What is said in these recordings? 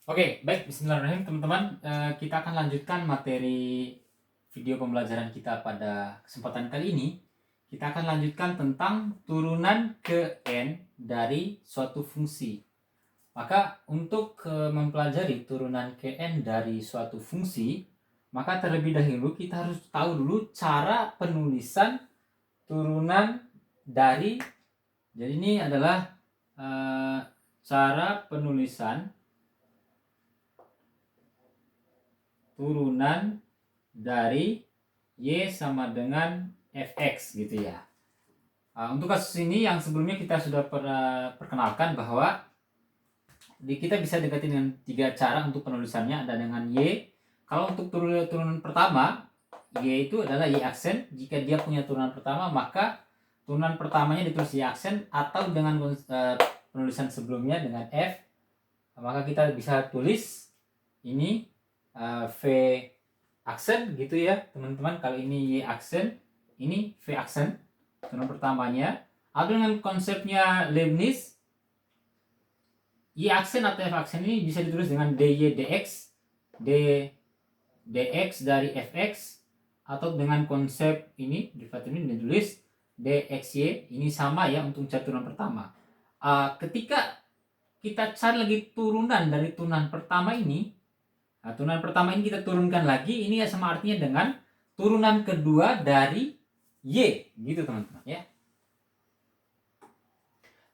Oke, baik. Bismillahirrahmanirrahim, teman-teman. Kita akan lanjutkan materi video pembelajaran kita pada kesempatan kali ini. Kita akan lanjutkan tentang turunan ke N dari suatu fungsi. Maka untuk mempelajari turunan ke N dari suatu fungsi, maka terlebih dahulu kita harus tahu dulu cara penulisan turunan dari. Jadi ini adalah cara penulisan turunan dari Y sama dengan Fx gitu ya. Untuk kasus ini yang sebelumnya kita sudah pernah perkenalkan bahwa kita bisa dekati dengan 3 cara untuk penulisannya. Ada dengan Y. Kalau untuk turunan pertama, Y itu adalah Y aksen. Jika dia punya turunan pertama, maka turunan pertamanya ditulis Y aksen, atau dengan penulisan sebelumnya dengan F, maka kita bisa tulis ini V aksen gitu ya teman-teman. Kalau ini Y aksen, ini V aksen turunan pertamanya. Atau dengan konsepnya Leibniz, Y aksen atau F aksen ini bisa ditulis dengan DY DX, DX dari Fx, atau dengan konsep ini derivatif ini ditulis DXY. Ini sama ya untuk cari turunan pertama. Ketika kita cari lagi turunan dari turunan pertama ini, turunan pertama ini kita turunkan lagi, ini sama artinya dengan turunan kedua dari Y, gitu teman-teman ya.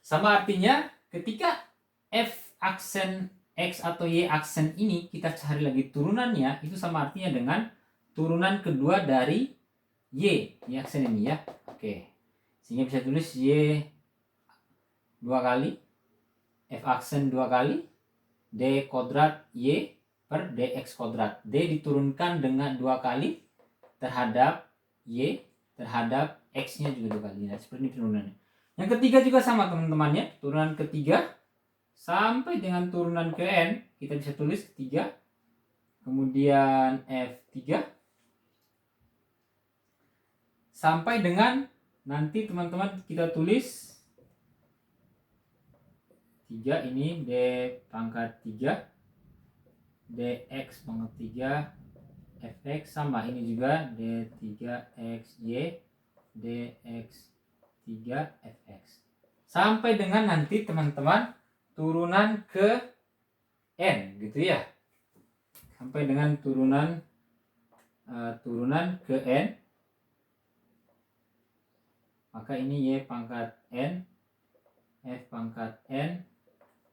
Sama artinya ketika F aksen X atau Y aksen ini kita cari lagi turunannya, itu sama artinya dengan turunan kedua dari Y aksen ini ya. Oke. Sehingga bisa tulis Y 2 kali, F aksen 2 kali, D kuadrat Y per dx kuadrat. D diturunkan dengan 2 kali terhadap Y, terhadap X-nya juga 2 kali. Nah, seperti ini turunannya. Yang ketiga juga sama teman-teman ya. Turunan ketiga sampai dengan turunan ke N, kita bisa tulis ketiga, kemudian F3, sampai dengan nanti teman-teman kita tulis 3, ini D pangkat 3, dx pangkat 3 fx, sama ini juga d3xy dx3 fx, sampai dengan nanti teman-teman turunan ke N gitu ya, sampai dengan turunan ke N, maka ini Y pangkat N, F pangkat N,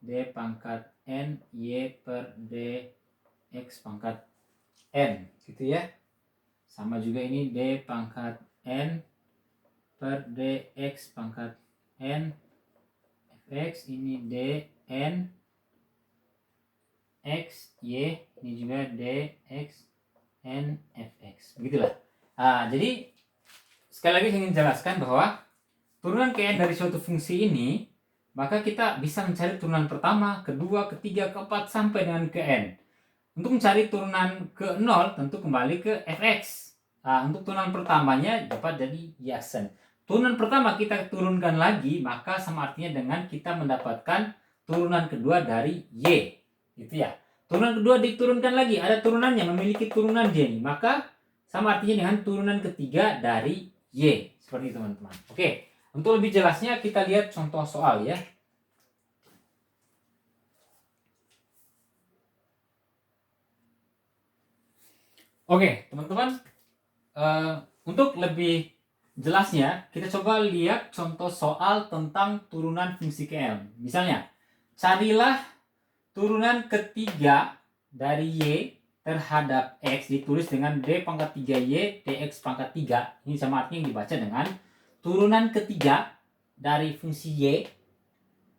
D pangkat N, Y per D X pangkat N gitu ya. Sama juga ini D pangkat N per DX pangkat N Fx, ini D N X Y, ini juga D X N Fx. Begitulah. Jadi sekali lagi saya ingin jelaskan bahwa turunan ke N dari suatu fungsi ini, maka kita bisa mencari turunan pertama, kedua, ketiga, keempat sampai dengan ke N. Untuk mencari turunan ke 0 tentu kembali ke Fx. Untuk turunan pertamanya dapat dari Y aksen. Turunan pertama kita turunkan lagi, maka sama artinya dengan kita mendapatkan turunan kedua dari Y. Gitu ya. Turunan kedua diturunkan lagi, ada turunannya, memiliki turunan Y, maka sama artinya dengan turunan ketiga dari Y. Seperti itu teman-teman. Oke, untuk lebih jelasnya kita lihat contoh soal ya. Oke, teman-teman, untuk lebih jelasnya kita coba lihat contoh soal tentang turunan fungsi KL. Misalnya, carilah turunan ketiga dari Y terhadap X ditulis dengan D pangkat 3Y dx pangkat 3. Ini sama artinya yang dibaca dengan turunan ketiga dari fungsi Y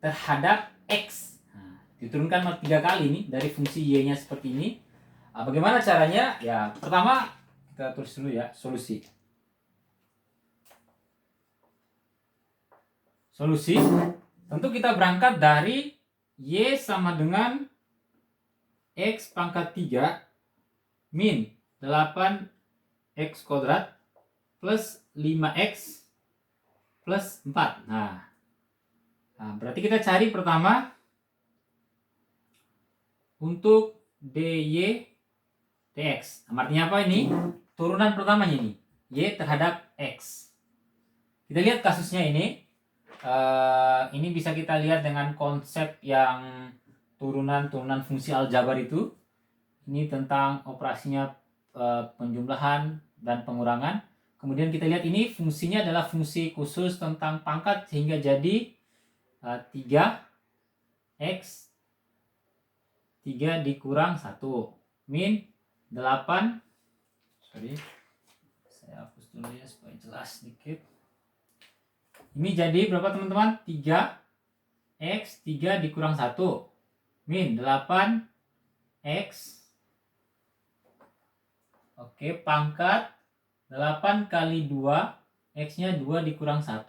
terhadap X. Diturunkan 3 kali nih dari fungsi Y-nya seperti ini. Bagaimana caranya? Ya, pertama kita tulis dulu ya solusi. Solusi, tentu kita berangkat dari Y sama dengan X pangkat 3 min 8X kuadrat plus 5X plus 4. Nah, berarti kita cari pertama untuk dy dx. Artinya apa ini? Turunan pertamanya ini, y terhadap x. Kita lihat kasusnya ini. Ini bisa kita lihat dengan konsep yang turunan fungsi aljabar itu. Ini tentang operasinya penjumlahan dan pengurangan. Kemudian kita lihat ini fungsinya adalah fungsi khusus tentang pangkat, sehingga jadi 3x 3 dikurang 1 min 8. Sorry, saya hapus dulu ya supaya jelas sedikit. Ini jadi berapa teman-teman? 3x 3 dikurang 1 min 8x. Oke, pangkat 8 kali 2, x-nya 2 dikurang 1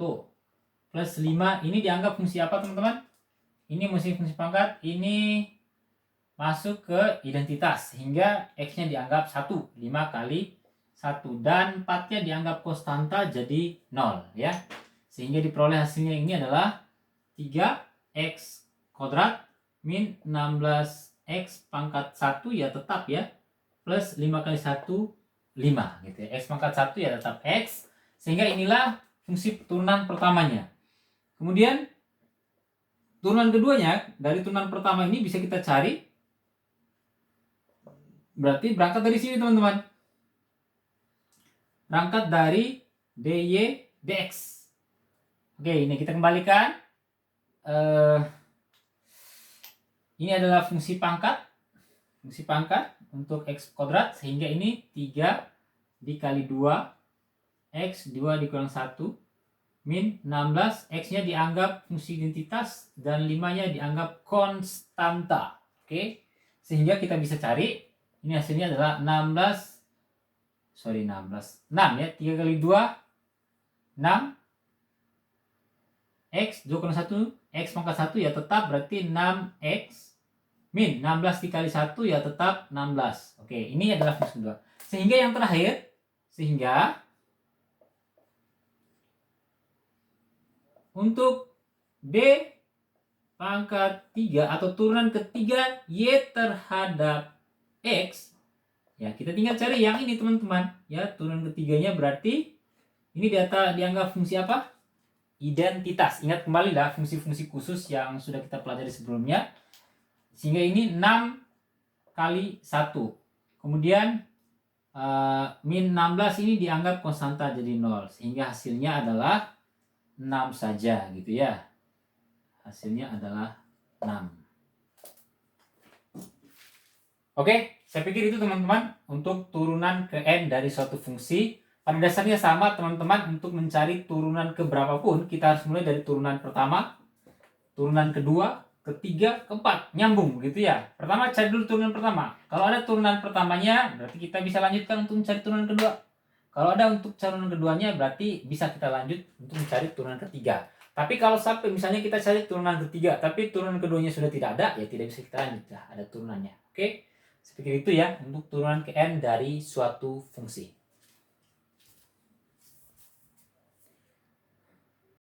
plus 5. Ini dianggap fungsi apa teman-teman? Ini fungsi pangkat, ini masuk ke identitas, sehingga x-nya dianggap 1, 5 kali 1, dan 4-nya dianggap konstanta jadi 0 ya. Sehingga diperoleh hasilnya ini adalah 3x kuadrat min 16x pangkat 1 ya tetap ya, plus 5 kali 1, 5 gitu ya. X pangkat 1 ya tetap x. Sehingga inilah fungsi turunan pertamanya. Kemudian turunan keduanya dari turunan pertama ini bisa kita cari. Berarti berangkat dari sini teman-teman. Berangkat dari dy dx. Oke, ini kita kembalikan. Ini adalah fungsi pangkat. Fungsi pangkat untuk x kuadrat, sehingga ini 3 dikali 2 x 2 dikurang 1 min 16. X-nya dianggap fungsi identitas dan 5-nya dianggap konstanta. Oke, sehingga kita bisa cari ini hasilnya adalah 6 ya. 3 kali 2 6, x 2 kurang 1, x pangkat 1 ya tetap, berarti 6x min 16 dikali 1 ya tetap 16. Oke, ini adalah fungsi kedua. Sehingga yang terakhir, sehingga untuk d pangkat 3 atau turunan ketiga y terhadap x, ya kita tinggal cari yang ini teman-teman. Ya, turunan ketiganya berarti ini dianggap fungsi apa? Identitas. Ingat kembali lah fungsi-fungsi khusus yang sudah kita pelajari sebelumnya. Sehingga ini 6 kali 1. Kemudian min 16 ini dianggap konstanta jadi 0. Sehingga hasilnya adalah 6 saja gitu ya. Hasilnya adalah 6. Oke, saya pikir itu teman-teman untuk turunan ke n dari suatu fungsi. Pada dasarnya sama teman-teman, untuk mencari turunan ke berapapun kita harus mulai dari turunan pertama, turunan kedua, ketiga, keempat, nyambung gitu ya. Pertama cari dulu turunan pertama. Kalau ada turunan pertamanya, berarti kita bisa lanjutkan untuk mencari turunan kedua. Kalau ada untuk turunan keduanya, berarti bisa kita lanjut untuk mencari turunan ketiga. Tapi kalau sampai misalnya kita cari turunan ketiga, tapi turunan keduanya sudah tidak ada, ya tidak bisa kita lanjut lah, ada turunannya. Oke, seperti itu ya untuk turunan ke n dari suatu fungsi.